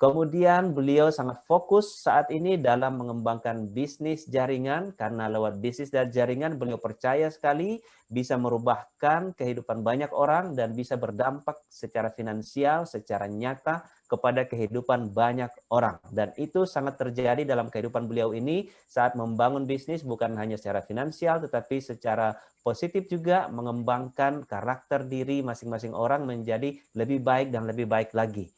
Kemudian beliau sangat fokus saat ini dalam mengembangkan bisnis jaringan, karena lewat bisnis dan jaringan beliau percaya sekali bisa merubahkan kehidupan banyak orang dan bisa berdampak secara finansial, secara nyata kepada kehidupan banyak orang. Dan itu sangat terjadi dalam kehidupan beliau ini saat membangun bisnis, bukan hanya secara finansial tetapi secara positif juga, mengembangkan karakter diri masing-masing orang menjadi lebih baik dan lebih baik lagi.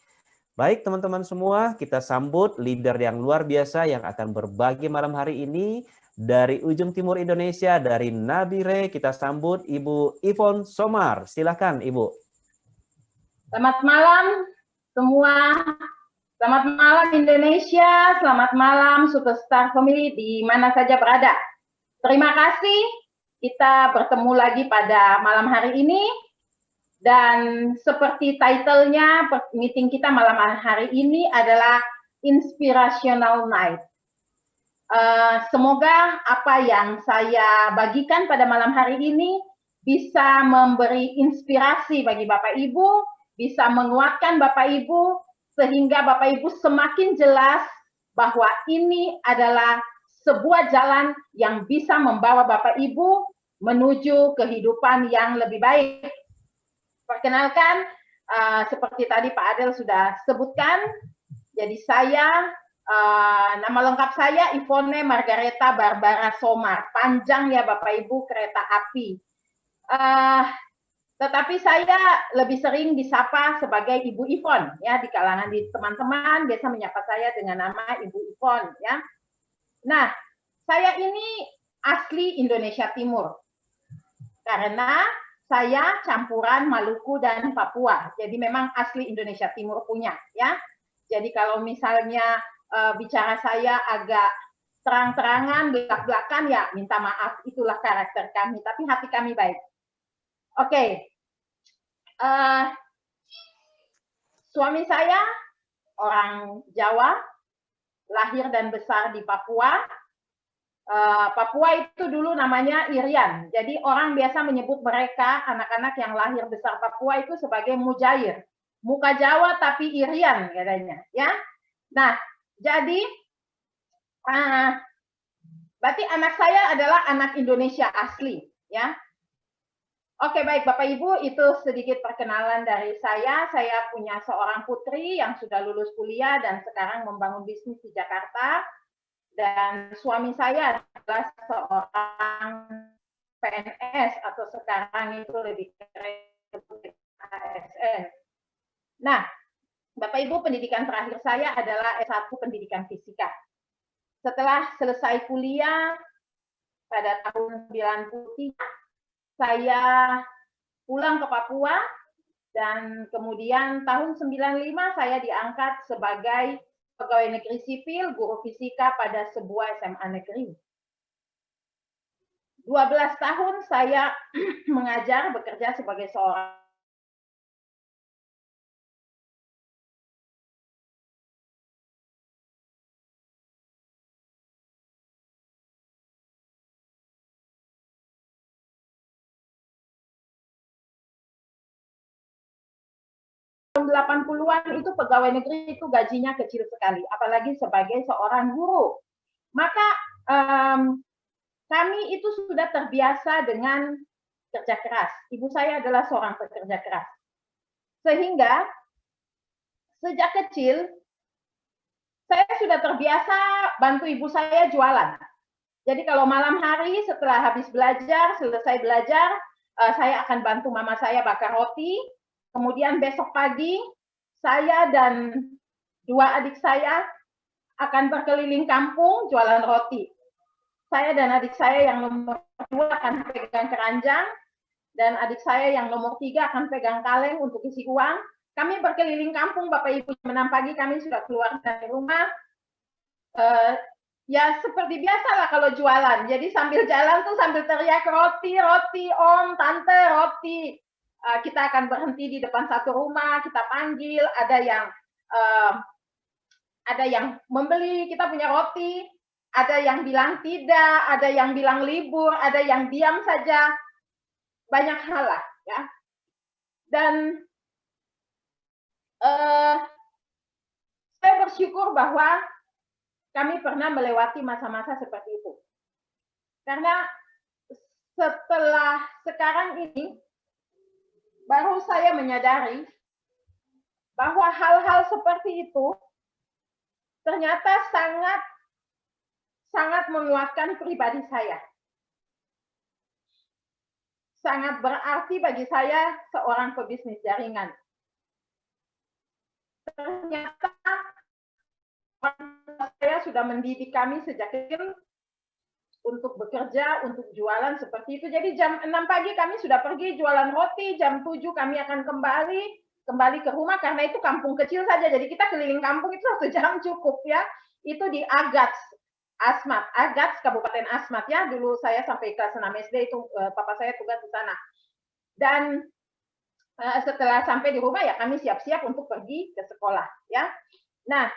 Baik teman-teman semua, kita sambut leader yang luar biasa yang akan berbagi malam hari ini dari ujung timur Indonesia, dari Nabire. Kita sambut Ibu Yvonne Somar. Silakan Ibu. Selamat malam semua. Selamat malam Indonesia. Selamat malam Superstar Family di mana saja berada. Terima kasih kita bertemu lagi pada malam hari ini. Dan seperti title-nya, meeting kita malam hari ini adalah Inspirational Night. Semoga apa yang saya bagikan pada malam hari ini bisa memberi inspirasi bagi Bapak Ibu, bisa menguatkan Bapak Ibu, sehingga Bapak Ibu semakin jelas bahwa ini adalah sebuah jalan yang bisa membawa Bapak Ibu menuju kehidupan yang lebih baik. Perkenalkan, seperti tadi Pak Adel sudah sebutkan, jadi saya, nama lengkap saya Yvonne Margareta Barbara Somar, panjang ya Bapak Ibu, kereta api. Tetapi saya lebih sering disapa sebagai Ibu Yvonne, ya, di kalangan di teman-teman biasa menyapa saya dengan nama Ibu Yvonne, ya. Nah, saya ini asli Indonesia Timur, karena saya campuran Maluku dan Papua. Jadi memang asli Indonesia Timur punya, ya. Jadi kalau misalnya bicara saya agak terang-terangan, belak-belakan, ya minta maaf, itulah karakter kami. Tapi hati kami baik. Oke. Suami saya orang Jawa, lahir dan besar di Papua. Papua itu dulu namanya Irian. Jadi orang biasa menyebut mereka, anak-anak yang lahir besar Papua itu sebagai mujair. Muka Jawa tapi Irian katanya, ya. Nah, jadi berarti anak saya adalah anak Indonesia asli, ya. Oke, baik Bapak Ibu, itu sedikit perkenalan dari saya. Saya punya seorang putri yang sudah lulus kuliah dan sekarang membangun bisnis di Jakarta. Dan suami saya adalah seorang PNS atau sekarang itu lebih keren ASN. Nah, Bapak Ibu, pendidikan terakhir saya adalah S1 Pendidikan Fisika. Setelah selesai kuliah pada tahun 93, saya pulang ke Papua dan kemudian tahun 95 saya diangkat sebagai pegawai negeri sipil, guru fisika pada sebuah SMA negeri. 12 tahun saya mengajar, bekerja sebagai seorang tahun 80-an itu pegawai negeri itu gajinya kecil sekali, apalagi sebagai seorang guru. Maka kami itu sudah terbiasa dengan kerja keras. Ibu saya adalah seorang pekerja keras. Sehingga sejak kecil saya sudah terbiasa bantu ibu saya jualan. Jadi kalau malam hari setelah habis belajar, selesai belajar, saya akan bantu mama saya bakar roti. Kemudian besok pagi, saya dan 2 adik saya akan berkeliling kampung jualan roti. Saya dan adik saya yang nomor 2 akan pegang keranjang, dan adik saya yang nomor 3 akan pegang kaleng untuk isi uang. Kami berkeliling kampung, Bapak Ibu, jam 6 pagi kami sudah keluar dari rumah. Ya seperti biasa lah kalau jualan. Jadi sambil jalan tuh sambil teriak roti, roti, om, tante, roti. Kita akan berhenti di depan satu rumah, kita panggil, ada yang membeli, kita punya roti, ada yang bilang tidak, ada yang bilang libur, ada yang diam saja, banyak hal lah, ya. Dan saya bersyukur bahwa kami pernah melewati masa-masa seperti itu. Karena setelah sekarang ini, baru saya menyadari bahwa hal-hal seperti itu ternyata sangat menguatkan pribadi saya. Sangat berarti bagi saya seorang pebisnis jaringan. Ternyata saya sudah mendidik kami sejak kecil untuk bekerja, untuk jualan seperti itu. Jadi jam 6 pagi kami sudah pergi jualan roti, jam 7 kami akan kembali ke rumah karena itu kampung kecil saja. Jadi kita keliling kampung itu 1 jam cukup ya. Itu di Agats, Kabupaten Asmat ya. Dulu saya sampai kelas 6 SD itu papa saya tugas di sana. Dan setelah sampai di rumah ya kami siap-siap untuk pergi ke sekolah ya. Nah,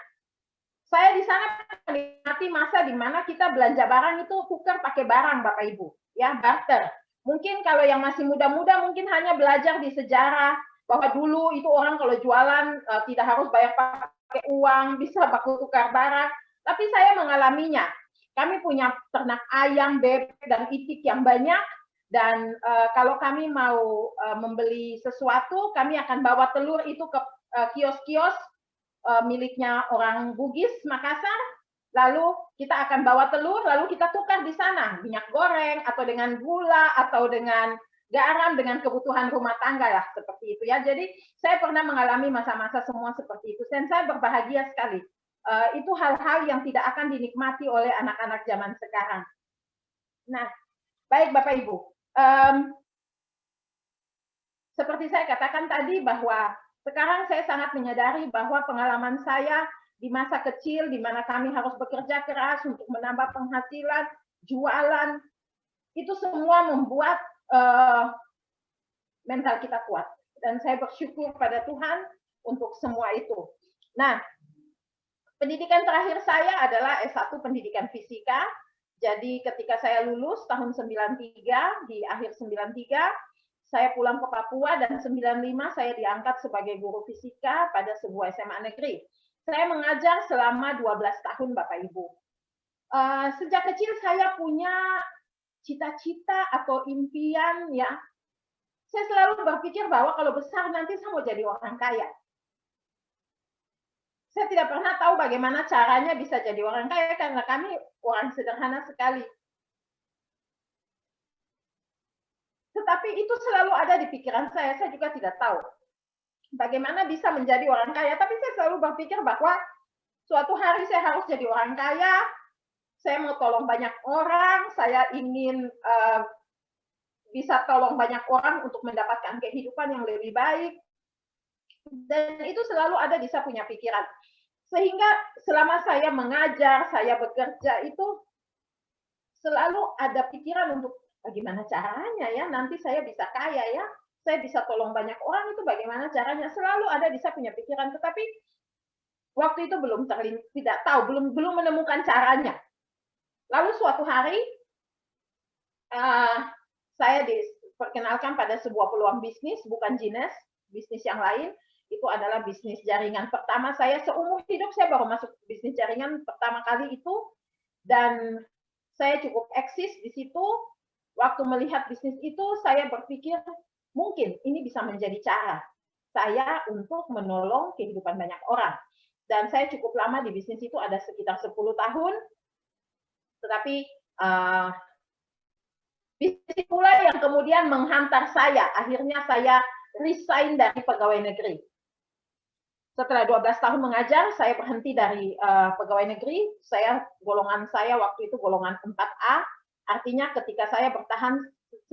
saya di sana menikmati masa di mana kita belanja barang itu tukar pakai barang Bapak Ibu, ya, barter. Mungkin kalau yang masih muda-muda mungkin hanya belajar di sejarah bahwa dulu itu orang kalau jualan tidak harus bayar pakai uang, bisa baku tukar barang. Tapi saya mengalaminya. Kami punya ternak ayam, bebek, dan itik yang banyak. Dan kalau kami mau membeli sesuatu, kami akan bawa telur itu ke kios-kios miliknya orang Bugis, Makassar. Lalu kita akan bawa telur, lalu kita tukar di sana. Minyak goreng, atau dengan gula, atau dengan garam, dengan kebutuhan rumah tangga lah, seperti itu ya. Jadi saya pernah mengalami masa-masa semua seperti itu. Dan saya berbahagia sekali. Itu hal-hal yang tidak akan dinikmati oleh anak-anak zaman sekarang. Nah, baik Bapak Ibu. Seperti saya katakan tadi bahwa sekarang saya sangat menyadari bahwa pengalaman saya di masa kecil, di mana kami harus bekerja keras untuk menambah penghasilan, jualan, itu semua membuat mental kita kuat. Dan saya bersyukur pada Tuhan untuk semua itu. Nah, pendidikan terakhir saya adalah S1 Pendidikan Fisika. Jadi ketika saya lulus tahun 93, di akhir 93, saya pulang ke Papua dan 95 saya diangkat sebagai guru fisika pada sebuah SMA negeri. Saya mengajar selama 12 tahun Bapak Ibu. Sejak kecil saya punya cita-cita atau impian ya. Saya selalu berpikir bahwa kalau besar nanti saya mau jadi orang kaya. Saya tidak pernah tahu bagaimana caranya bisa jadi orang kaya karena kami orang sederhana sekali. Tetapi itu selalu ada di pikiran saya juga tidak tahu bagaimana bisa menjadi orang kaya. Tapi saya selalu berpikir bahwa suatu hari saya harus jadi orang kaya, saya mau tolong banyak orang, saya ingin bisa tolong banyak orang untuk mendapatkan kehidupan yang lebih baik. Dan itu selalu ada di saya punya pikiran. Sehingga selama saya mengajar, saya bekerja itu selalu ada pikiran untuk bagaimana caranya ya, nanti saya bisa kaya ya, saya bisa tolong banyak orang itu bagaimana caranya, selalu ada di saya punya pikiran, tetapi waktu itu tidak tahu, belum menemukan caranya. Lalu suatu hari saya diperkenalkan pada sebuah peluang bisnis, bukan bisnis yang lain, itu adalah bisnis jaringan pertama saya seumur hidup. Saya baru masuk bisnis jaringan pertama kali itu, dan saya cukup eksis di situ. Waktu melihat bisnis itu, saya berpikir mungkin ini bisa menjadi cara saya untuk menolong kehidupan banyak orang. Dan saya cukup lama di bisnis itu, ada sekitar 10 tahun. Tetapi bisnis pula yang kemudian menghantar saya. Akhirnya saya resign dari pegawai negeri. Setelah 12 tahun mengajar, saya berhenti dari pegawai negeri. Golongan saya waktu itu golongan 4A. Artinya ketika saya bertahan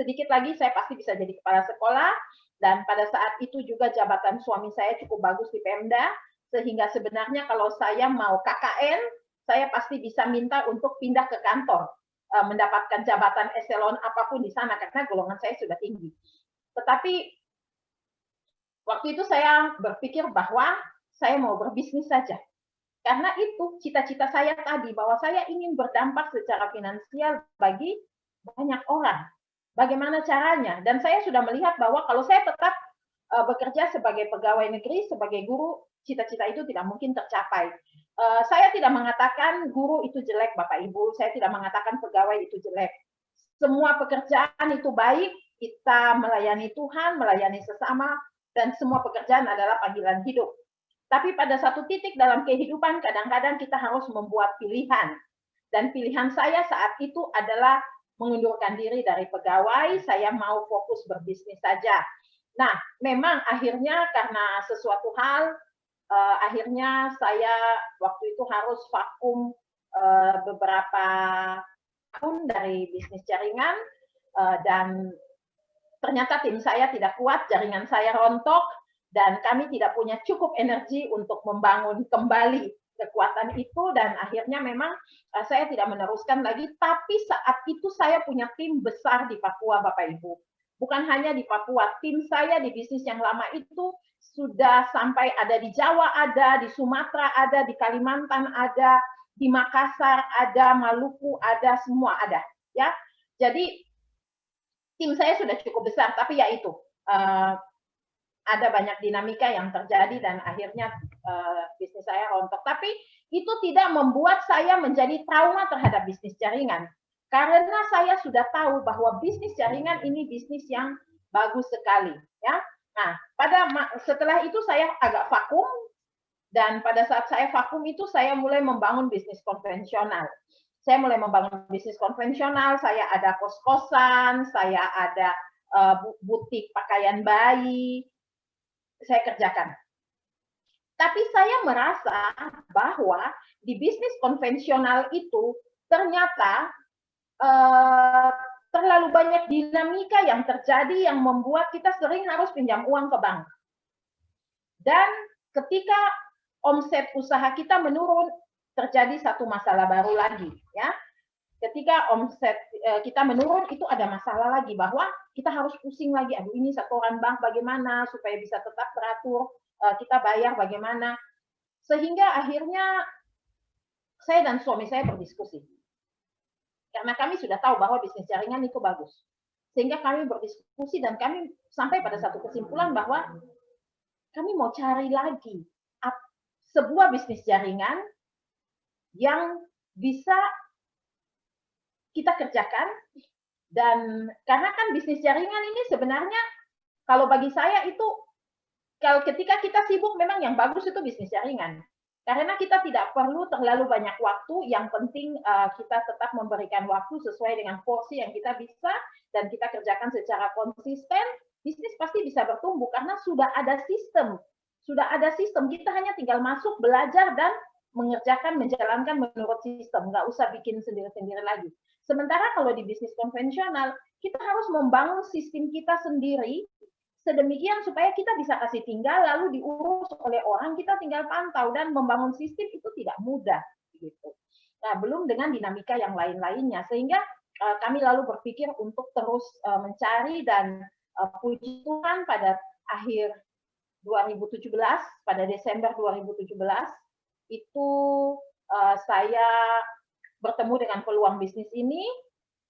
sedikit lagi, saya pasti bisa jadi kepala sekolah. Dan pada saat itu juga jabatan suami saya cukup bagus di Pemda. Sehingga sebenarnya kalau saya mau KKN, saya pasti bisa minta untuk pindah ke kantor. Mendapatkan jabatan eselon apapun di sana, karena golongan saya sudah tinggi. Tetapi waktu itu saya berpikir bahwa saya mau berbisnis saja. Karena itu cita-cita saya tadi, bahwa saya ingin berdampak secara finansial bagi banyak orang. Bagaimana caranya? Dan saya sudah melihat bahwa kalau saya tetap bekerja sebagai pegawai negeri, sebagai guru, cita-cita itu tidak mungkin tercapai. Saya tidak mengatakan guru itu jelek, Bapak Ibu. Saya tidak mengatakan pegawai itu jelek. Semua pekerjaan itu baik, kita melayani Tuhan, melayani sesama, dan semua pekerjaan adalah panggilan hidup. Tapi pada satu titik dalam kehidupan, kadang-kadang kita harus membuat pilihan. Dan pilihan saya saat itu adalah mengundurkan diri dari pegawai, saya mau fokus berbisnis saja. Nah, memang akhirnya karena sesuatu hal, akhirnya saya waktu itu harus vakum beberapa tahun dari bisnis jaringan, dan ternyata tim saya tidak kuat, jaringan saya rontok, dan kami tidak punya cukup energi untuk membangun kembali kekuatan itu, dan akhirnya memang saya tidak meneruskan lagi. Tapi saat itu saya punya tim besar di Papua, Bapak Ibu. Bukan hanya di Papua, tim saya di bisnis yang lama itu sudah sampai ada di Jawa, ada di Sumatera, ada di Kalimantan, ada di Makassar, ada Maluku, ada, semua ada. Ya, jadi tim saya sudah cukup besar, tapi ya itu ada banyak dinamika yang terjadi dan akhirnya bisnis saya rontok. Tapi itu tidak membuat saya menjadi trauma terhadap bisnis jaringan. Karena saya sudah tahu bahwa bisnis jaringan ini bisnis yang bagus sekali, ya. Nah, setelah itu saya agak vakum, dan pada saat saya vakum itu saya mulai membangun bisnis konvensional. Saya mulai membangun bisnis konvensional, saya ada kos-kosan, saya ada butik pakaian bayi, saya kerjakan. Tapi saya merasa bahwa di bisnis konvensional itu ternyata terlalu banyak dinamika yang terjadi yang membuat kita sering harus pinjam uang ke bank. Dan ketika omset usaha kita menurun, terjadi satu masalah baru lagi, ya. Ketika omset kita menurun, itu ada masalah lagi bahwa kita harus pusing lagi. Aduh, ini setoran bank bagaimana supaya bisa tetap teratur, kita bayar bagaimana. Sehingga akhirnya saya dan suami saya berdiskusi. Karena kami sudah tahu bahwa bisnis jaringan itu bagus. Sehingga kami berdiskusi dan kami sampai pada satu kesimpulan bahwa kami mau cari lagi sebuah bisnis jaringan yang bisa kita kerjakan. Dan karena kan bisnis jaringan ini sebenarnya kalau bagi saya itu, kalau ketika kita sibuk memang yang bagus itu bisnis jaringan. Karena kita tidak perlu terlalu banyak waktu, yang penting kita tetap memberikan waktu sesuai dengan porsi yang kita bisa, dan kita kerjakan secara konsisten, bisnis pasti bisa bertumbuh karena sudah ada sistem. Sudah ada sistem, kita hanya tinggal masuk, belajar, dan mengerjakan, menjalankan menurut sistem, nggak usah bikin sendiri-sendiri lagi. Sementara kalau di bisnis konvensional, kita harus membangun sistem kita sendiri, sedemikian supaya kita bisa kasih tinggal, lalu diurus oleh orang, kita tinggal pantau, dan membangun sistem itu tidak mudah. Gitu. Nah, belum dengan dinamika yang lain-lainnya, sehingga kami lalu berpikir untuk terus mencari, dan puji Tuhan pada akhir 2017, pada Desember 2017, itu saya bertemu dengan peluang bisnis ini.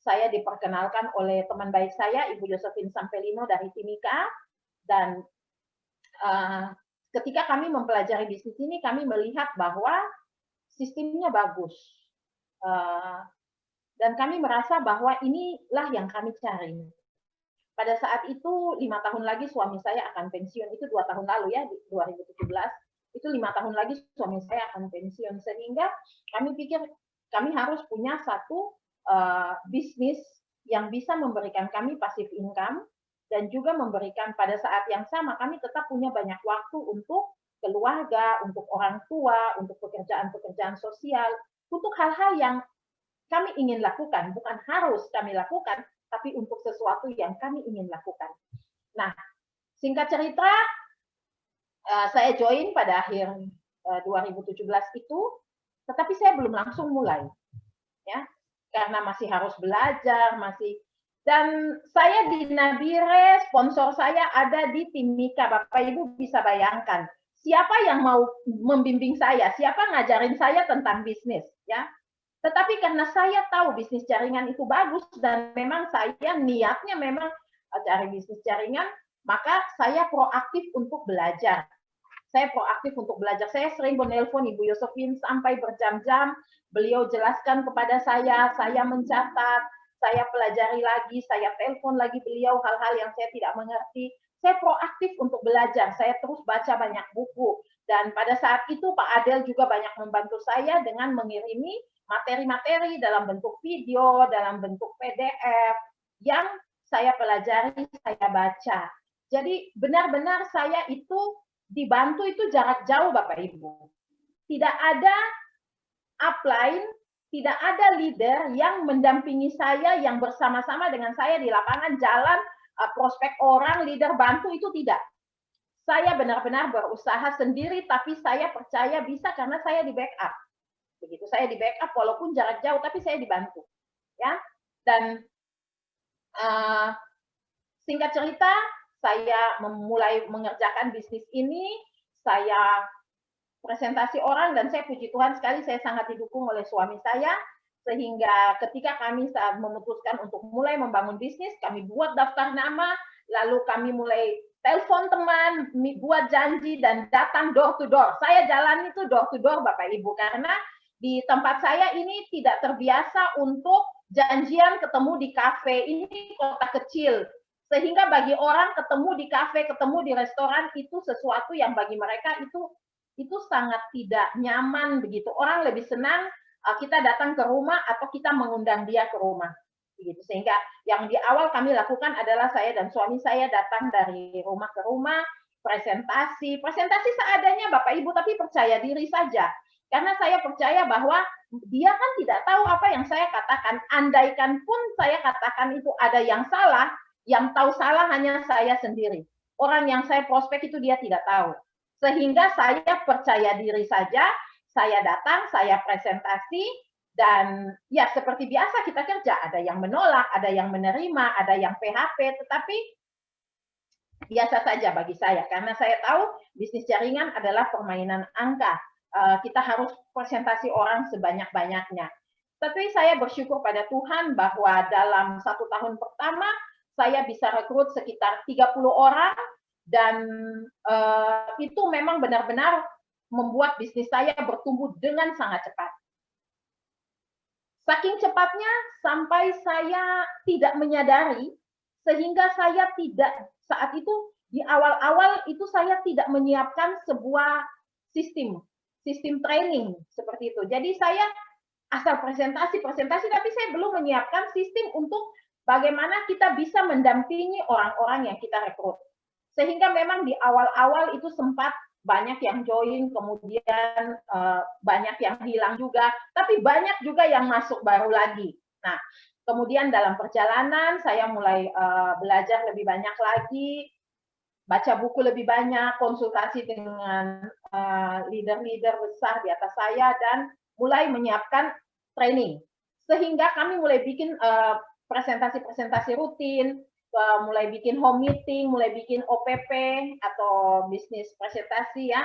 Saya diperkenalkan oleh teman baik saya, Ibu Josephine Sampelino dari Timika, dan ketika kami mempelajari bisnis ini, kami melihat bahwa sistemnya bagus, dan kami merasa bahwa inilah yang kami cari. Pada saat itu 5 tahun lagi suami saya akan pensiun, itu 2 tahun lalu ya, di 2017, itu 5 tahun lagi suami saya akan pensiun, sehingga kami pikir kami harus punya satu bisnis yang bisa memberikan kami passive income, dan juga memberikan pada saat yang sama kami tetap punya banyak waktu untuk keluarga, untuk orang tua, untuk pekerjaan-pekerjaan sosial, untuk hal-hal yang kami ingin lakukan, bukan harus kami lakukan, tapi untuk sesuatu yang kami ingin lakukan. Nah, singkat cerita, saya join pada akhir 2017 itu, tetapi saya belum langsung mulai, ya. Karena masih harus belajar, dan saya di Nabire, sponsor saya ada di Timika. Bapak Ibu bisa bayangkan, siapa yang mau membimbing saya, siapa ngajarin saya tentang bisnis, ya. Tetapi karena saya tahu bisnis jaringan itu bagus, dan memang saya niatnya memang cari bisnis jaringan, maka saya proaktif untuk belajar. saya proaktif untuk belajar. Saya sering menelpon Ibu Yosefin sampai berjam-jam. Beliau jelaskan kepada saya mencatat, saya pelajari lagi, saya telepon lagi beliau hal-hal yang saya tidak mengerti. Saya proaktif untuk belajar, saya terus baca banyak buku. Dan pada saat itu Pak Adel juga banyak membantu saya dengan mengirimi materi-materi dalam bentuk video, dalam bentuk PDF, yang saya pelajari, saya baca. Jadi benar-benar saya itu dibantu itu jarak jauh Bapak Ibu. Tidak ada upline, tidak ada leader yang mendampingi saya, yang bersama-sama dengan saya di lapangan jalan, prospek orang, leader bantu, itu tidak. Saya benar-benar berusaha sendiri, tapi saya percaya bisa karena saya di backup. Begitu, saya di backup walaupun jarak jauh, tapi saya dibantu. Ya, dan singkat cerita, saya memulai mengerjakan bisnis ini, saya presentasi orang, dan saya puji Tuhan sekali saya sangat didukung oleh suami saya, sehingga ketika kami saat memutuskan untuk mulai membangun bisnis, kami buat daftar nama, lalu kami mulai telepon teman, buat janji, dan datang door to door. Saya jalan itu door to door Bapak Ibu, karena di tempat saya ini tidak terbiasa untuk janjian ketemu di kafe, ini kota kecil. Sehingga bagi orang ketemu di kafe, ketemu di restoran itu sesuatu yang bagi mereka itu sangat tidak nyaman begitu. Orang lebih senang kita datang ke rumah atau kita mengundang dia ke rumah. Begitu. Sehingga yang di awal kami lakukan adalah saya dan suami saya datang dari rumah ke rumah, presentasi seadanya Bapak Ibu, tapi percaya diri saja. Karena saya percaya bahwa dia kan tidak tahu apa yang saya katakan. Andaikan pun saya katakan itu ada yang salah, yang tahu salah hanya saya sendiri. Orang yang saya prospek itu dia tidak tahu. Sehingga saya percaya diri saja, saya datang, saya presentasi, dan ya seperti biasa kita kerja. Ada yang menolak, ada yang menerima, ada yang PHP, tetapi biasa saja bagi saya. Karena saya tahu bisnis jaringan adalah permainan angka. Kita harus presentasi orang sebanyak-banyaknya. Tapi saya bersyukur pada Tuhan bahwa dalam 1 tahun pertama, saya bisa rekrut sekitar 30 orang, dan itu memang benar-benar membuat bisnis saya bertumbuh dengan sangat cepat. Saking cepatnya sampai saya tidak menyadari, sehingga saya tidak, saat itu di awal-awal itu saya tidak menyiapkan sebuah sistem training seperti itu. Jadi saya asal presentasi, tapi saya belum menyiapkan sistem untuk bagaimana kita bisa mendampingi orang-orang yang kita rekrut. Sehingga memang di awal-awal itu sempat banyak yang join, kemudian banyak yang hilang juga, tapi banyak juga yang masuk baru lagi. Nah, kemudian dalam perjalanan saya mulai belajar lebih banyak lagi, baca buku lebih banyak, konsultasi dengan leader-leader besar di atas saya, dan mulai menyiapkan training. Sehingga kami mulai bikin presentasi-presentasi rutin, mulai bikin home meeting, mulai bikin OPP atau bisnis presentasi ya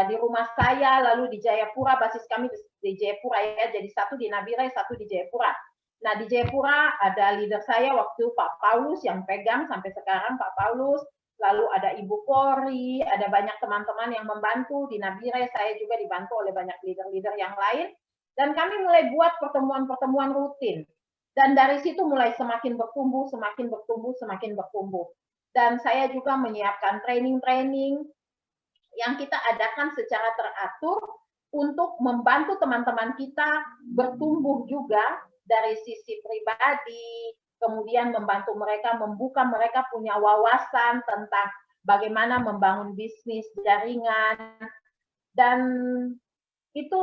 di rumah saya, lalu di Jayapura, basis kami di Jayapura ya, jadi satu di Nabire, satu di Jayapura. Nah di Jayapura ada leader saya waktu Pak Paulus yang pegang sampai sekarang, Pak Paulus, lalu ada Ibu Kori, ada banyak teman-teman yang membantu. Di Nabire saya juga dibantu oleh banyak leader-leader yang lain, dan kami mulai buat pertemuan-pertemuan rutin. Dan dari situ mulai semakin bertumbuh. Dan saya juga menyiapkan training-training yang kita adakan secara teratur untuk membantu teman-teman kita bertumbuh juga dari sisi pribadi, kemudian membantu mereka, membuka mereka punya wawasan tentang bagaimana membangun bisnis jaringan. Dan itu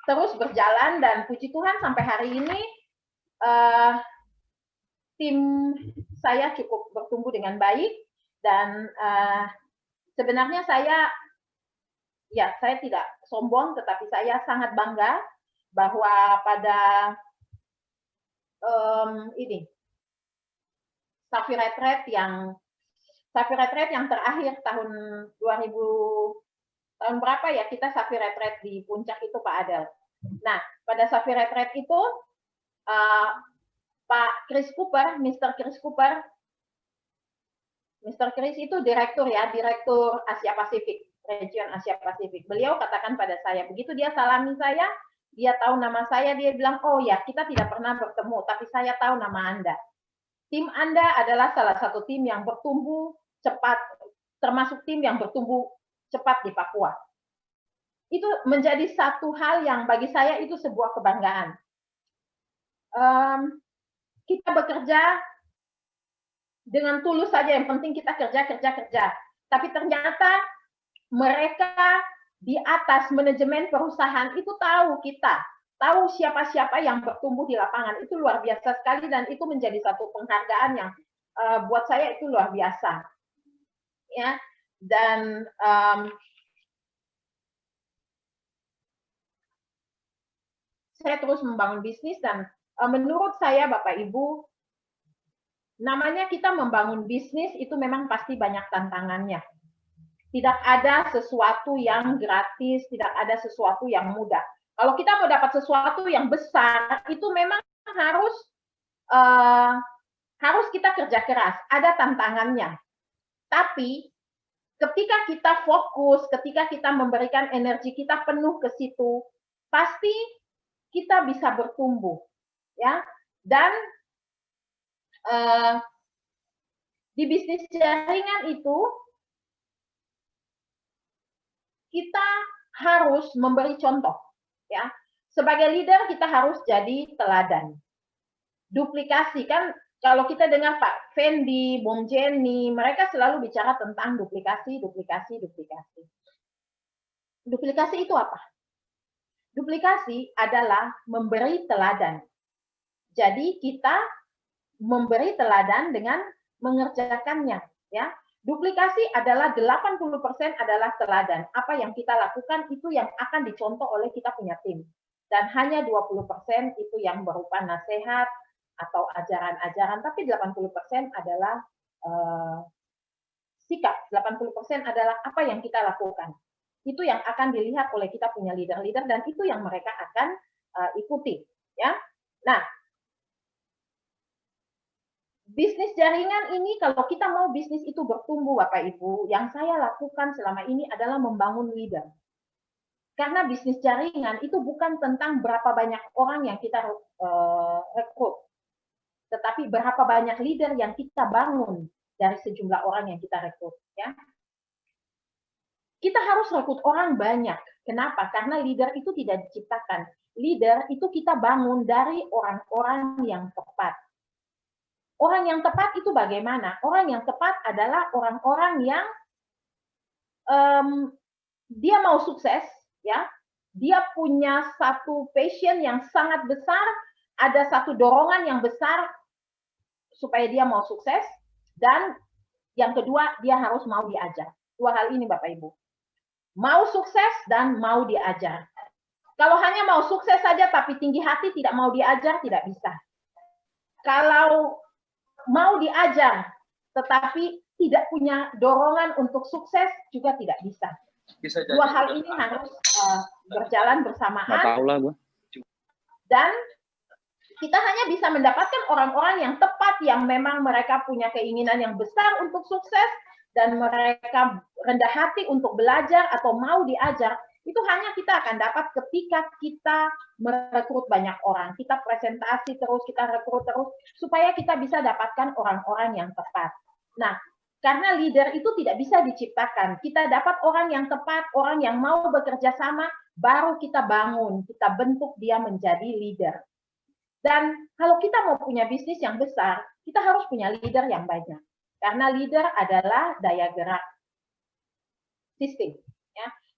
terus berjalan, dan puji Tuhan sampai hari ini tim saya cukup bertumbuh dengan baik, dan sebenarnya saya tidak sombong, tetapi saya sangat bangga bahwa pada Safi Retreat yang terakhir tahun 2000, tahun berapa ya, kita Safi Retreat di Puncak itu Pak Adel. Nah, pada Safi Retreat itu Pak Chris Cooper, Mr. Chris itu direktur ya, direktur Asia Pasifik. region Asia Pasifik. Beliau katakan pada saya, begitu dia salami saya, dia tahu nama saya, dia bilang, oh ya, kita tidak pernah bertemu, tapi saya tahu nama Anda. Tim Anda adalah salah satu tim yang bertumbuh cepat, termasuk tim yang bertumbuh cepat di Papua. Itu menjadi satu hal yang bagi saya itu sebuah kebanggaan. Kita bekerja dengan tulus saja, yang penting kita kerja. Tapi ternyata mereka di atas manajemen perusahaan itu tahu kita, tahu siapa-siapa yang bertumbuh di lapangan. Itu luar biasa sekali dan itu menjadi satu penghargaan yang buat saya itu luar biasa. Ya, dan saya terus membangun bisnis dan menurut saya Bapak Ibu, namanya kita membangun bisnis itu memang pasti banyak tantangannya. Tidak ada sesuatu yang gratis, tidak ada sesuatu yang mudah. Kalau kita mau dapat sesuatu yang besar, itu memang harus kita kerja keras, ada tantangannya. Tapi ketika kita fokus, ketika kita memberikan energi kita penuh ke situ, pasti kita bisa bertumbuh, ya. Dan di bisnis jaringan itu kita harus memberi contoh, ya. Sebagai leader kita harus jadi teladan. Duplikasi kan, kalau kita dengar Pak Fendi, Bung Jenny, mereka selalu bicara tentang duplikasi. Duplikasi itu apa? Duplikasi adalah memberi teladan. Jadi kita memberi teladan dengan mengerjakannya, ya. Duplikasi adalah 80% adalah teladan. Apa yang kita lakukan itu yang akan dicontoh oleh kita punya tim. Dan hanya 20% itu yang berupa nasihat atau ajaran-ajaran, tapi 80% adalah sikap. 80% adalah apa yang kita lakukan. Itu yang akan dilihat oleh kita punya leader-leader dan itu yang mereka akan ikuti, ya. Nah, bisnis jaringan ini, kalau kita mau bisnis itu bertumbuh, Bapak Ibu, yang saya lakukan selama ini adalah membangun leader. Karena bisnis jaringan itu bukan tentang berapa banyak orang yang kita rekrut, tetapi berapa banyak leader yang kita bangun dari sejumlah orang yang kita rekrut. Ya. Kita harus rekrut orang banyak. Kenapa? Karena leader itu tidak diciptakan. Leader itu kita bangun dari orang-orang yang tepat. Orang yang tepat itu bagaimana? Orang yang tepat adalah orang-orang yang dia mau sukses, ya. Dia punya satu passion yang sangat besar, ada satu dorongan yang besar supaya dia mau sukses, dan yang kedua dia harus mau diajar. Dua hal ini Bapak Ibu. Mau sukses dan mau diajar. Kalau hanya mau sukses saja tapi tinggi hati tidak mau diajar, tidak bisa. Kalau mau diajar, tetapi tidak punya dorongan untuk sukses juga tidak bisa. Dua hal ini harus berjalan bersamaan. Dan kita hanya bisa mendapatkan orang-orang yang tepat, yang memang mereka punya keinginan yang besar untuk sukses, dan mereka rendah hati untuk belajar atau mau diajar. Itu hanya kita akan dapat ketika kita merekrut banyak orang. Kita presentasi terus, kita rekrut terus, supaya kita bisa dapatkan orang-orang yang tepat. Nah, karena leader itu tidak bisa diciptakan. Kita dapat orang yang tepat, orang yang mau bekerja sama, baru kita bangun, kita bentuk dia menjadi leader. Dan kalau kita mau punya bisnis yang besar, kita harus punya leader yang banyak. Karena leader adalah daya gerak sistem.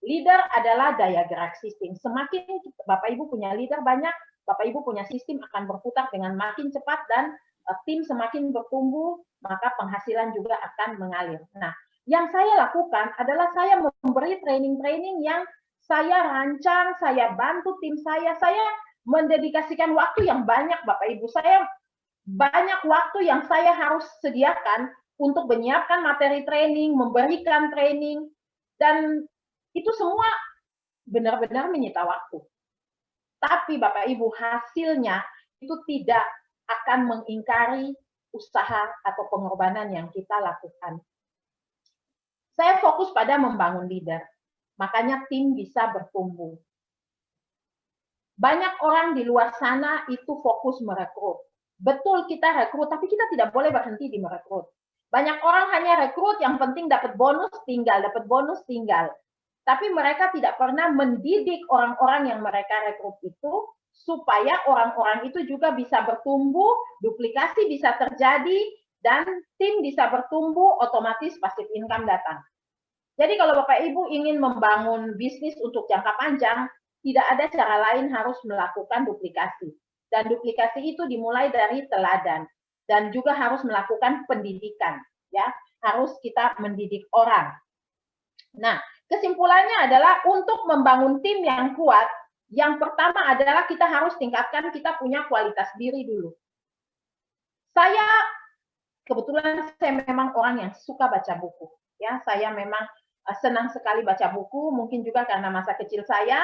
Leader adalah daya gerak sistem. Semakin Bapak Ibu punya leader banyak, Bapak Ibu punya sistem akan berputar dengan makin cepat dan tim semakin bertumbuh, maka penghasilan juga akan mengalir. Nah, yang saya lakukan adalah saya memberi training-training yang saya rancang, saya bantu tim saya mendedikasikan waktu yang banyak Bapak Ibu. Saya banyak waktu yang saya harus sediakan untuk menyiapkan materi training, memberikan training, dan itu semua benar-benar menyita waktu. Tapi Bapak Ibu, hasilnya itu tidak akan mengingkari usaha atau pengorbanan yang kita lakukan. Saya fokus pada membangun leader. makanya tim bisa bertumbuh. Banyak orang di luar sana itu fokus merekrut. Betul kita rekrut, tapi kita tidak boleh berhenti di merekrut. Banyak orang hanya rekrut, yang penting dapat bonus tinggal, dapat bonus tinggal. Tapi mereka tidak pernah mendidik orang-orang yang mereka rekrut itu supaya orang-orang itu juga bisa bertumbuh, duplikasi bisa terjadi, dan tim bisa bertumbuh, otomatis passive income datang. Jadi kalau Bapak Ibu ingin membangun bisnis untuk jangka panjang, tidak ada cara lain harus melakukan duplikasi. Dan duplikasi itu dimulai dari teladan. Dan juga harus melakukan pendidikan. Ya, harus kita mendidik orang. Nah, kesimpulannya adalah untuk membangun tim yang kuat, yang pertama adalah kita harus tingkatkan kita punya kualitas diri dulu. Saya kebetulan saya memang orang yang suka baca buku. Ya, saya memang senang sekali baca buku, mungkin juga karena masa kecil saya,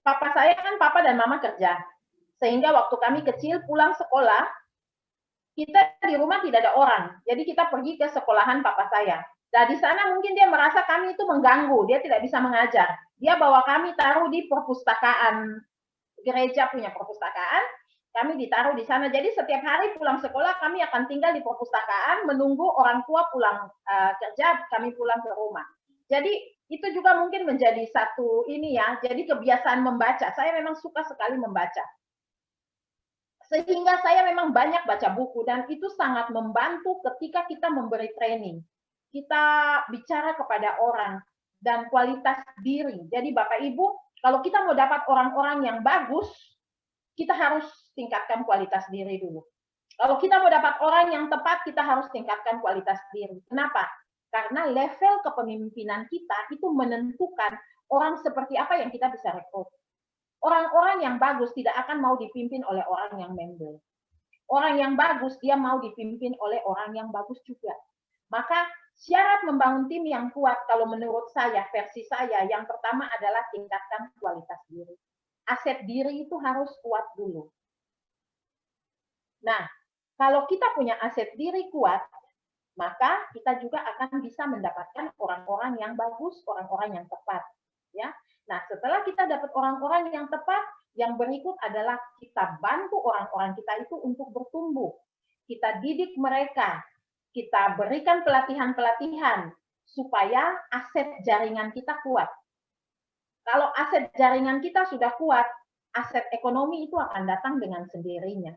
papa saya kan papa dan mama kerja, sehingga waktu kami kecil pulang sekolah, kita di rumah tidak ada orang, jadi kita pergi ke sekolahan papa saya. Nah, di sana mungkin dia merasa kami itu mengganggu, dia tidak bisa mengajar. Dia bawa kami taruh di perpustakaan, gereja punya perpustakaan, kami ditaruh di sana. Jadi setiap hari pulang sekolah kami akan tinggal di perpustakaan menunggu orang tua pulang kerja, kami pulang ke rumah. Jadi itu juga mungkin menjadi satu ini ya. Jadi kebiasaan membaca. Saya memang suka sekali membaca. Sehingga saya memang banyak baca buku dan itu sangat membantu ketika kita memberi training. Kita bicara kepada orang dan kualitas diri. Jadi Bapak Ibu, kalau kita mau dapat orang-orang yang bagus, kita harus tingkatkan kualitas diri dulu. Kalau kita mau dapat orang yang tepat, kita harus tingkatkan kualitas diri. Kenapa? Karena level kepemimpinan kita itu menentukan orang seperti apa yang kita bisa rekrut. Orang-orang yang bagus tidak akan mau dipimpin oleh orang yang membel. Orang yang bagus, dia mau dipimpin oleh orang yang bagus juga. Maka syarat membangun tim yang kuat, kalau menurut saya, versi saya, yang pertama adalah tingkatkan kualitas diri. Aset diri itu harus kuat dulu. Nah, kalau kita punya aset diri kuat, maka kita juga akan bisa mendapatkan orang-orang yang bagus, orang-orang yang tepat. Ya. Nah, setelah kita dapat orang-orang yang tepat, yang berikut adalah kita bantu orang-orang kita itu untuk bertumbuh. Kita didik mereka, kita berikan pelatihan-pelatihan supaya aset jaringan kita kuat. Kalau aset jaringan kita sudah kuat, aset ekonomi itu akan datang dengan sendirinya.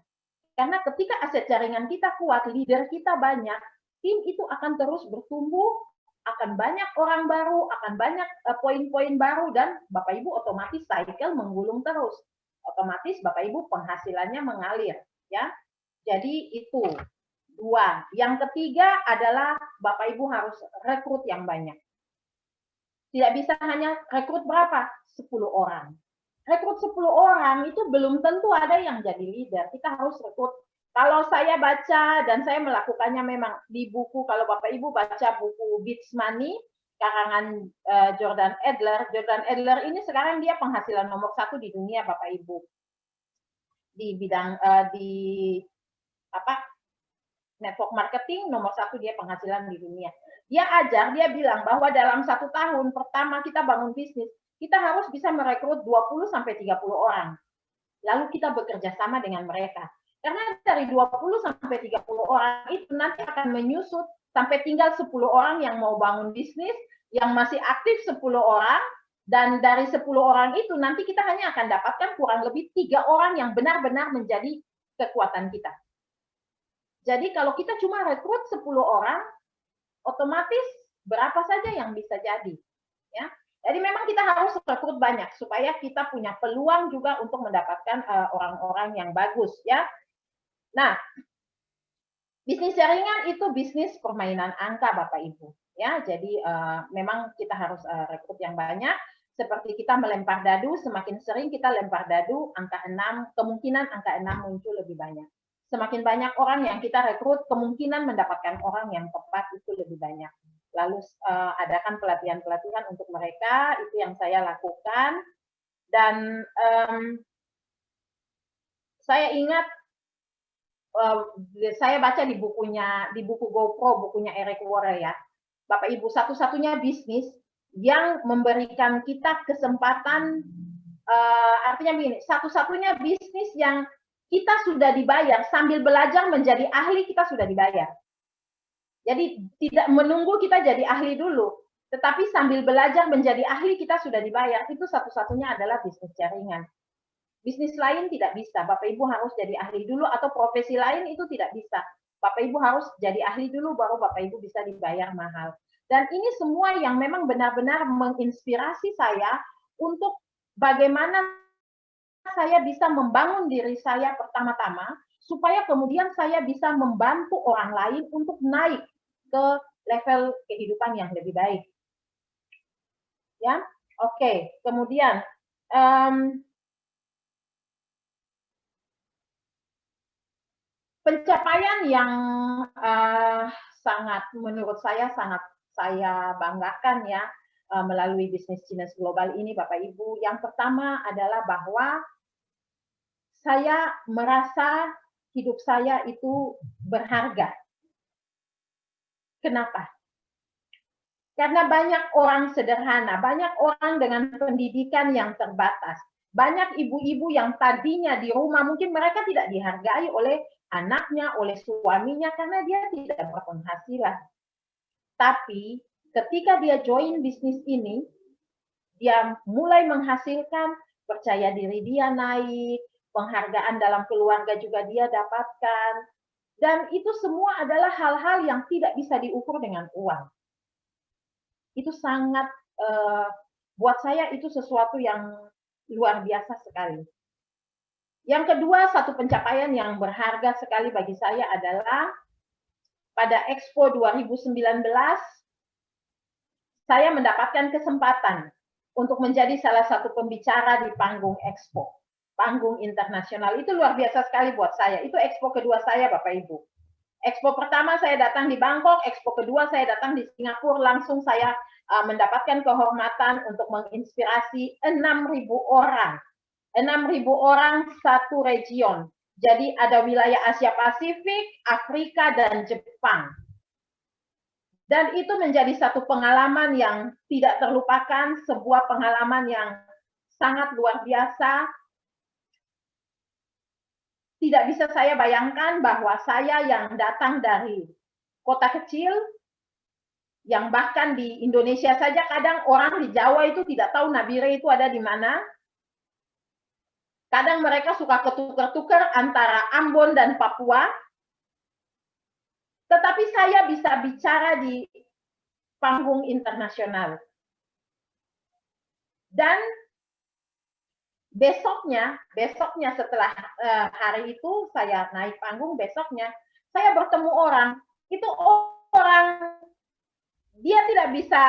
Karena ketika aset jaringan kita kuat, leader kita banyak, tim itu akan terus bertumbuh, akan banyak orang baru, akan banyak poin-poin baru, dan Bapak Ibu otomatis cycle menggulung terus. Otomatis Bapak Ibu penghasilannya mengalir. Ya. Jadi itu 2. Yang ketiga adalah Bapak Ibu harus rekrut yang banyak. Tidak bisa hanya rekrut berapa? 10 orang. Rekrut 10 orang itu belum tentu ada yang jadi leader. Kita harus rekrut. Kalau saya baca dan saya melakukannya memang di buku, kalau Bapak Ibu baca buku Beats Money, karangan Jordan Adler. Jordan Adler ini sekarang dia penghasilan nomor 1 di dunia, Bapak Ibu. Di bidang network marketing, nomor 1 dia penghasilan di dunia. Dia ajar, dia bilang bahwa dalam 1 tahun pertama kita bangun bisnis, kita harus bisa merekrut 20-30 orang. Lalu kita bekerja sama dengan mereka. Karena dari 20-30 orang itu nanti akan menyusut sampai tinggal 10 orang yang mau bangun bisnis, yang masih aktif 10 orang, dan dari 10 orang itu nanti kita hanya akan dapatkan kurang lebih 3 orang yang benar-benar menjadi kekuatan kita. Jadi kalau kita cuma rekrut 10 orang, otomatis berapa saja yang bisa jadi. Ya. Jadi memang kita harus rekrut banyak supaya kita punya peluang juga untuk mendapatkan orang-orang yang bagus. Ya. Nah, bisnis jaringan itu bisnis permainan angka, Bapak Ibu. Ya, jadi memang kita harus rekrut yang banyak. Seperti kita melempar dadu, semakin sering kita lempar dadu, angka 6, kemungkinan angka 6 muncul lebih banyak. Semakin banyak orang yang kita rekrut, kemungkinan mendapatkan orang yang tepat itu lebih banyak. Lalu adakan pelatihan-pelatihan untuk mereka, itu yang saya lakukan. Dan saya ingat, saya baca di buku GoPro, bukunya Eric Worre ya. Bapak Ibu, satu-satunya bisnis yang memberikan kita kesempatan, artinya begini, satu-satunya bisnis yang kita sudah dibayar sambil belajar menjadi ahli, kita sudah dibayar. Jadi tidak menunggu kita jadi ahli dulu, tetapi sambil belajar menjadi ahli kita sudah dibayar. Itu satu-satunya adalah bisnis jaringan. Bisnis lain tidak bisa. Bapak Ibu harus jadi ahli dulu, atau profesi lain itu tidak bisa. Bapak Ibu harus jadi ahli dulu, baru Bapak Ibu bisa dibayar mahal. Dan ini semua yang memang benar-benar menginspirasi saya untuk bagaimana saya bisa membangun diri saya pertama-tama, supaya kemudian saya bisa membantu orang lain untuk naik ke level kehidupan yang lebih baik. Ya, oke. Kemudian pencapaian yang sangat, menurut saya sangat saya banggakan ya melalui bisnis Genius Global ini, Bapak Ibu. Yang pertama adalah bahwa saya merasa hidup saya itu berharga. Kenapa? Karena banyak orang sederhana, banyak orang dengan pendidikan yang terbatas, banyak ibu-ibu yang tadinya di rumah mungkin mereka tidak dihargai oleh anaknya, oleh suaminya karena dia tidak berpenghasilan. Tapi ketika dia join bisnis ini, dia mulai menghasilkan, percaya diri dia naik, penghargaan dalam keluarga juga dia dapatkan, dan itu semua adalah hal-hal yang tidak bisa diukur dengan uang. Itu sangat, buat saya itu sesuatu yang luar biasa sekali. Yang kedua, satu pencapaian yang berharga sekali bagi saya adalah pada Expo 2019, saya mendapatkan kesempatan untuk menjadi salah satu pembicara di panggung Expo, panggung internasional. Itu luar biasa sekali buat saya. Itu Expo kedua saya, Bapak Ibu. Expo pertama saya datang di Bangkok, Expo kedua saya datang di Singapura, langsung saya mendapatkan kehormatan untuk menginspirasi 6.000 orang. 6.000 orang satu region. Jadi ada wilayah Asia Pasifik, Afrika, dan Jepang. Dan itu menjadi satu pengalaman yang tidak terlupakan, sebuah pengalaman yang sangat luar biasa. Tidak bisa saya bayangkan bahwa saya yang datang dari kota kecil, yang bahkan di Indonesia saja kadang orang di Jawa itu tidak tahu Nabire itu ada di mana. Kadang mereka suka ketukar-tukar antara Ambon dan Papua. Tetapi saya bisa bicara di panggung internasional. Dan besoknya setelah hari itu saya naik panggung, besoknya saya bertemu orang. Itu orang, dia tidak bisa,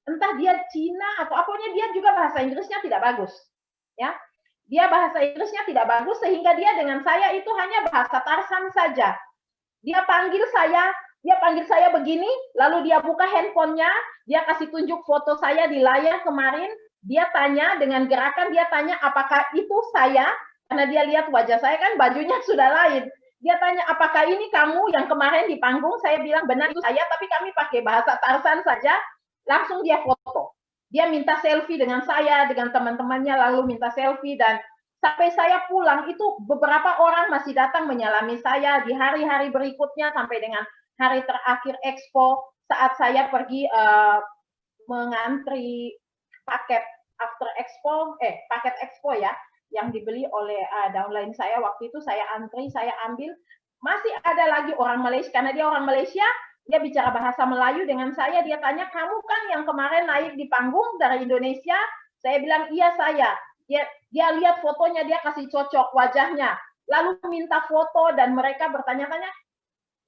entah dia Cina atau apanya, dia juga bahasa Inggrisnya tidak bagus. Ya, dia bahasa Inggrisnya tidak bagus sehingga dia dengan saya itu hanya bahasa Tarsan saja. Dia panggil saya begini, lalu dia buka handphonenya, dia kasih tunjuk foto saya di layar kemarin, dia tanya dengan gerakan, dia tanya apakah itu saya, karena dia lihat wajah saya kan bajunya sudah lain. Dia tanya apakah ini kamu yang kemarin di panggung, saya bilang benar itu saya, tapi kami pakai bahasa Tarsan saja, langsung dia foto. Dia minta selfie dengan saya, dengan teman-temannya, lalu minta selfie, dan sampai saya pulang itu beberapa orang masih datang menyalami saya di hari-hari berikutnya sampai dengan hari terakhir Expo saat saya pergi mengantri paket after Expo, paket Expo ya, yang dibeli oleh downline saya. Waktu itu saya antri, saya ambil, masih ada lagi orang Malaysia, karena dia orang Malaysia, dia bicara bahasa Melayu dengan saya, dia tanya, kamu kan yang kemarin naik di panggung dari Indonesia? Saya bilang, iya saya. Dia lihat fotonya, dia kasih cocok wajahnya, lalu minta foto, dan mereka bertanya-tanya.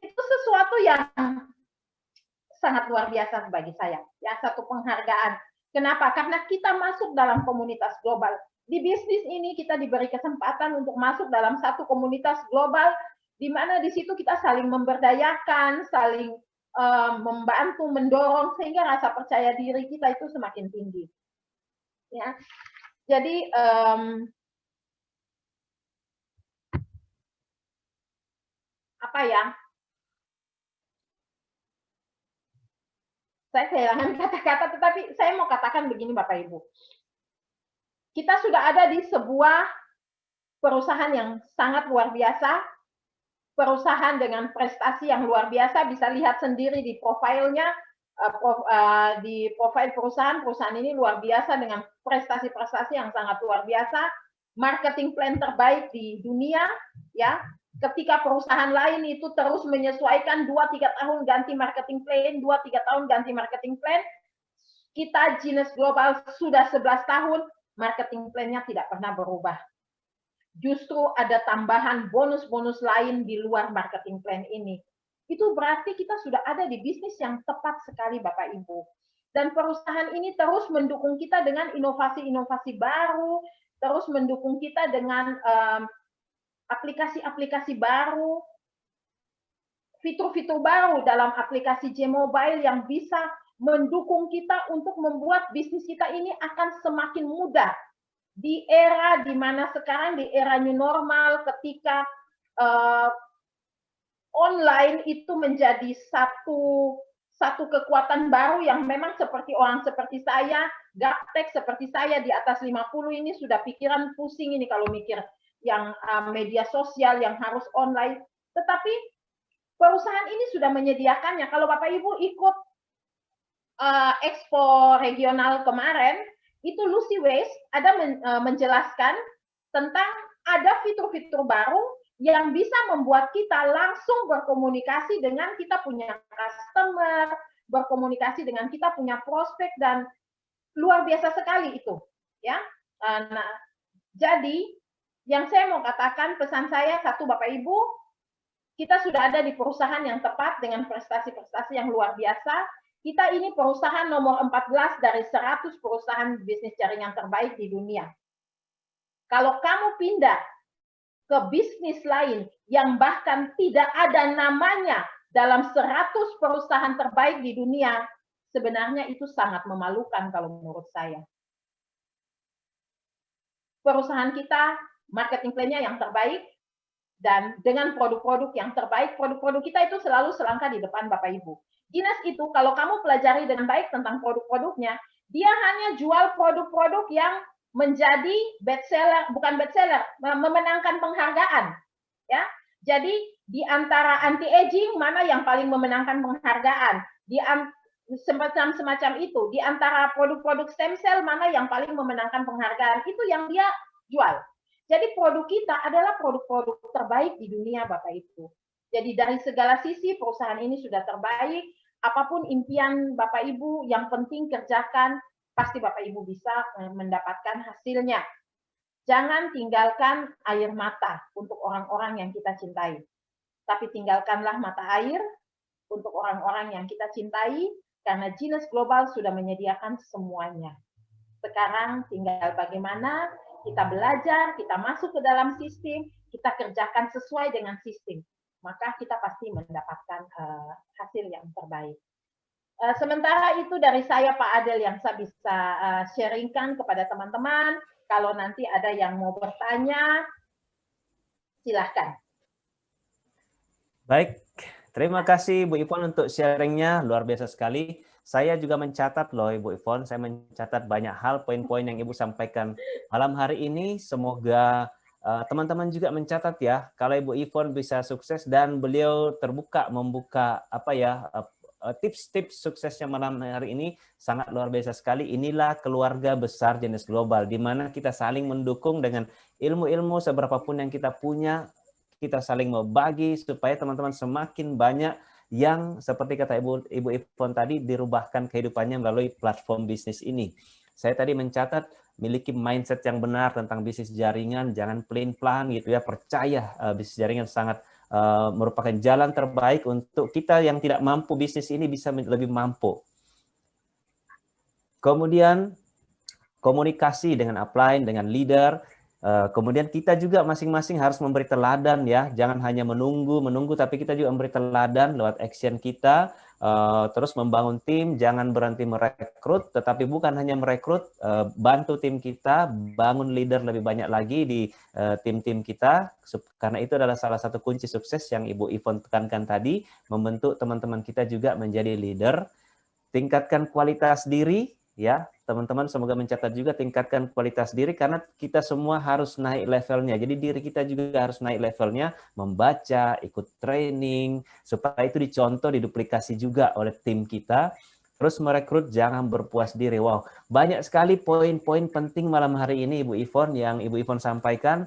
Itu sesuatu yang sangat luar biasa bagi saya. Ya, satu penghargaan. Kenapa? Karena kita masuk dalam komunitas global. Di bisnis ini kita diberi kesempatan untuk masuk dalam satu komunitas global, di mana di situ kita saling memberdayakan, saling membantu, mendorong, sehingga rasa percaya diri kita itu semakin tinggi. Ya, jadi apa ya? Saya kehilangan kata-kata, tetapi saya mau katakan begini Bapak Ibu. Kita sudah ada di sebuah perusahaan yang sangat luar biasa, perusahaan dengan prestasi yang luar biasa, bisa lihat sendiri di profilnya, di profil perusahaan ini luar biasa dengan prestasi-prestasi yang sangat luar biasa, marketing plan terbaik di dunia, ya. Ketika perusahaan lain itu terus menyesuaikan 2-3 tahun ganti marketing plan, 2-3 tahun ganti marketing plan, kita Genius Global sudah 11 tahun, marketing plan-nya tidak pernah berubah. Justru ada tambahan bonus-bonus lain di luar marketing plan ini. Itu berarti kita sudah ada di bisnis yang tepat sekali Bapak Ibu. Dan perusahaan ini terus mendukung kita dengan inovasi-inovasi baru, terus mendukung kita dengan aplikasi-aplikasi baru, fitur-fitur baru dalam aplikasi J-Mobile yang bisa mendukung kita untuk membuat bisnis kita ini akan semakin mudah. Di era di mana sekarang, di era new normal, ketika online itu menjadi satu kekuatan baru yang memang seperti orang seperti saya, gaptek seperti saya di atas 50 ini sudah pikiran pusing ini kalau mikir yang media sosial yang harus online. Tetapi perusahaan ini sudah menyediakannya. Kalau Bapak Ibu ikut Expo regional kemarin, itu Lucy Weiss ada menjelaskan tentang ada fitur-fitur baru yang bisa membuat kita langsung berkomunikasi dengan kita punya customer, berkomunikasi dengan kita punya prospek, dan luar biasa sekali itu, ya. Nah, jadi yang saya mau katakan, pesan saya satu Bapak Ibu, kita sudah ada di perusahaan yang tepat dengan prestasi-prestasi yang luar biasa. Kita ini perusahaan nomor 14 dari 100 perusahaan bisnis jaringan terbaik di dunia. Kalau kamu pindah ke bisnis lain yang bahkan tidak ada namanya dalam 100 perusahaan terbaik di dunia, sebenarnya itu sangat memalukan kalau menurut saya. Perusahaan kita, marketing plan-nya yang terbaik, dan dengan produk-produk yang terbaik, produk-produk kita itu selalu selangkah di depan Bapak Ibu. Genius itu kalau kamu pelajari dengan baik tentang produk-produknya, dia hanya jual produk-produk yang menjadi bestseller, bukan bestseller, memenangkan penghargaan, ya. Jadi di antara anti-aging mana yang paling memenangkan penghargaan? Semacam itu. Di antara produk-produk stem cell mana yang paling memenangkan penghargaan? Itu yang dia jual. Jadi produk kita adalah produk-produk terbaik di dunia Bapak Ibu. Jadi dari segala sisi perusahaan ini sudah terbaik. Apapun impian Bapak Ibu, yang penting kerjakan, pasti Bapak Ibu bisa mendapatkan hasilnya. Jangan tinggalkan air mata untuk orang-orang yang kita cintai. Tapi tinggalkanlah mata air untuk orang-orang yang kita cintai, karena Genius Global sudah menyediakan semuanya. Sekarang tinggal bagaimana kita belajar, kita masuk ke dalam sistem, kita kerjakan sesuai dengan sistem. Maka kita pasti mendapatkan hasil yang terbaik. Sementara itu dari saya Pak Adel yang saya bisa sharingkan kepada teman-teman. Kalau nanti ada yang mau bertanya, silahkan. Baik, terima kasih Bu Ivon untuk sharingnya, luar biasa sekali. Saya juga mencatat loh Ibu Ivon, saya mencatat banyak hal, poin-poin yang Ibu sampaikan malam hari ini. Semoga teman-teman juga mencatat ya, kalau Ibu Ivon bisa sukses dan beliau terbuka membuka tips-tips suksesnya malam hari ini sangat luar biasa sekali. Inilah keluarga besar Genius Global, di mana kita saling mendukung dengan ilmu-ilmu seberapapun yang kita punya, kita saling membagi supaya teman-teman semakin banyak yang seperti kata Ibu Ivon tadi dirubahkan kehidupannya melalui platform bisnis ini. Saya tadi mencatat miliki mindset yang benar tentang bisnis jaringan, jangan plain-plan gitu ya, percaya bisnis jaringan sangat merupakan jalan terbaik untuk kita yang tidak mampu bisnis ini bisa lebih mampu. Kemudian komunikasi dengan upline, dengan leader. Kemudian kita juga masing-masing harus memberi teladan ya, jangan hanya menunggu, tapi kita juga memberi teladan lewat action kita. Terus membangun tim, jangan berhenti merekrut, tetapi bukan hanya merekrut, bantu tim kita, bangun leader lebih banyak lagi di tim-tim kita, karena itu adalah salah satu kunci sukses yang Ibu Ivon tekankan tadi, membentuk teman-teman kita juga menjadi leader. tingkatkan kualitas diri, ya teman-teman, semoga mencatat juga, tingkatkan kualitas diri karena kita semua harus naik levelnya. Jadi diri kita juga harus naik levelnya, membaca, ikut training, supaya itu dicontoh, diduplikasi juga oleh tim kita. Terus merekrut, jangan berpuas diri. Wow, banyak sekali poin-poin penting malam hari ini Ibu Ivon yang Ibu Ivon sampaikan.